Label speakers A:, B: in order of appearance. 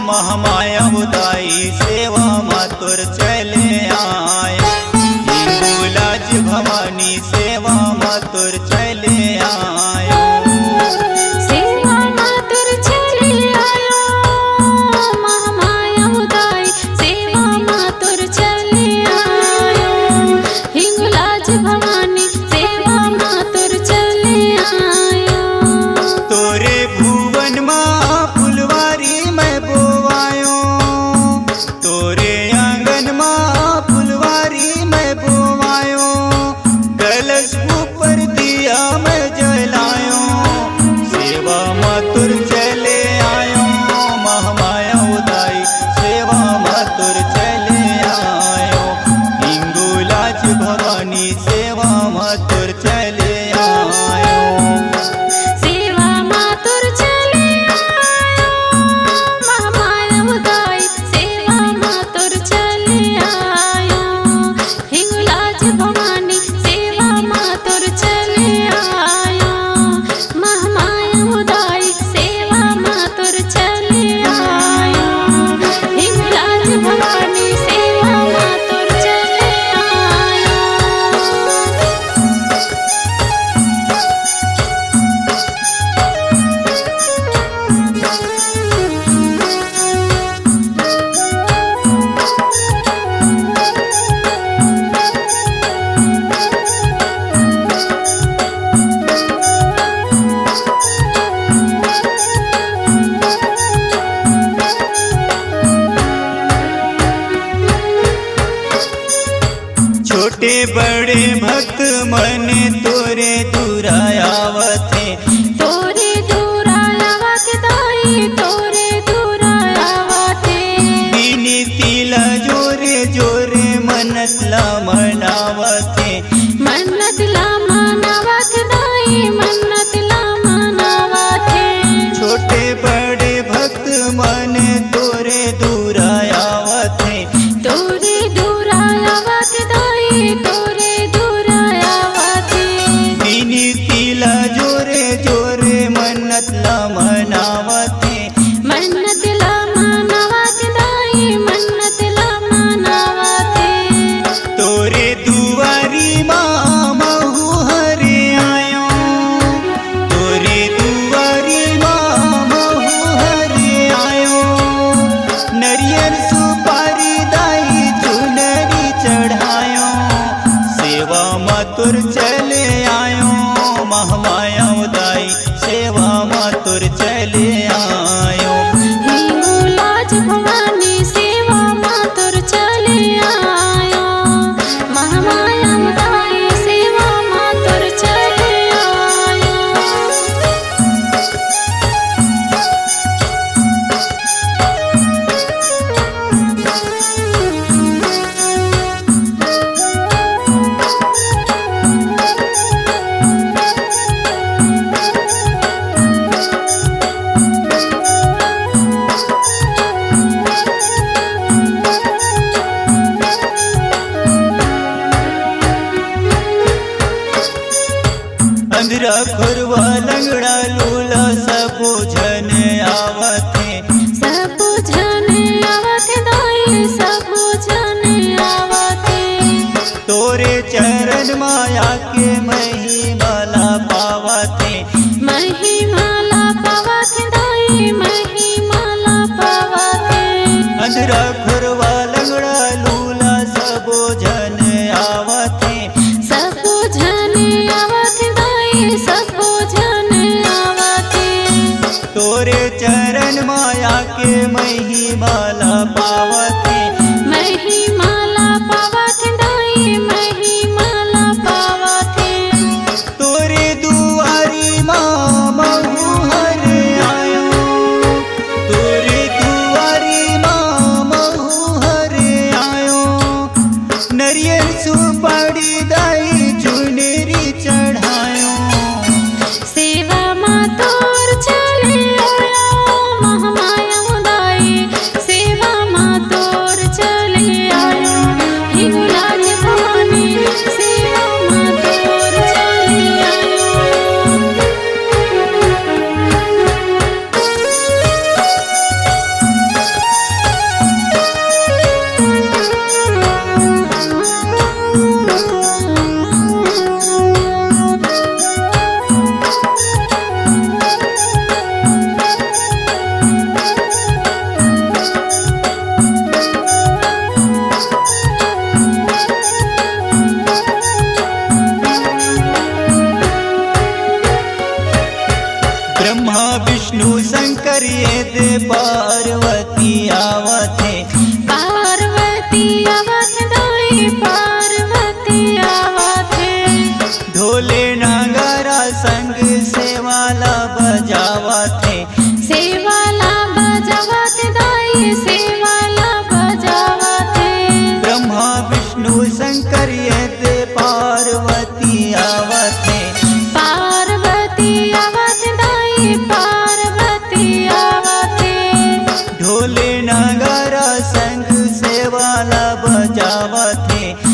A: महामाया उदाई सेवा मातुर चले आयो। हिंगुलाज भवानी सेवा मातुर चले आयो।
B: सेवा मातुर चले आयो। महामाया उदाई सेवा मातुर चले आयो। हिंगुलाज भवानी सेवा मातुर चले आयो।
A: तोरे भुवन माँ फुलवारी मैं बोवायो। तोरे आंगन माँ फुलवारी मैं बोवायो। कलश ऊपर दिया मैं जलायो। सेवा मातुर चले आयो। महामाया उदाई सेवा मातुर चले आयो। हिंगुलाज भवानी सेवा मातुर चले आयो।
B: सेवा मातुर चले आयो। महामाया उदाई सेवा मातुर चले आयो। हिंगुलाज भवानी सेवा मातुर चले आयो। महामाया उदाई सेवा मातुर चले आयो। हिंगुलाज भवानी सेवा मातुर चले आयो।
A: छोटे बड़े भक्त मन तोरे दुरायावते।
B: तोरे दूरायावत दाई तोरे दूरायावते।
A: विनीतीला जोरे जोरे मनतला मनावते।
B: मन्नतला मनावत दाई मन्नतला मनावते।
A: छोटे बड़े भक्त मन तोरे दुरायावते।
B: तोरे दूरायावत दाई तोरे दूरायावते।
A: विनीतीला जोरे जोरे मनतला मनावते।
B: मन्नतला मनावत दाई मन्नतला मनावते।
A: तोरे दुआरी माँ महू हरे आयो। तोरे दुआरी माँ महू हरे आयो। नरियल सुपारी दाई चुनरी चढ़ायो। सेवा मातुर चले आयो। महामाया उदाई सेवा मातुर चले आयो।
B: हिंगुलाज भवानी सेवा मातुर चले आयो। महामाया उदाई सेवा मातुर चले आयो।
A: अंधरा खुरवा लंगड़ा लूला सबो जन आवते।
B: सब जन आवत दाई सब जन आवते।
A: तोरे चरण माया के महिमाला पावते।
B: महिमाला पावत दाई महिमाला पावते।
A: अंधरा खुरवा लंगड़ा लूला सबो जन आवते।
B: सब जन आवत दाई सब जन आवते।
A: तोरे चरण माया के महिमाला पावते।
B: महिमाला पावत दाई महिमाला पावते।
A: तोरे दुआरी माँ महू हरे आयो। तोरे दुआरी माँ महू हरे आयो। नरियल सुपारी दाई चुनरी चढ़ायो।
B: सेवा मातुर चले आयो। महामाया उदाई
A: ढोले नगारा संग से वाला बजावत है।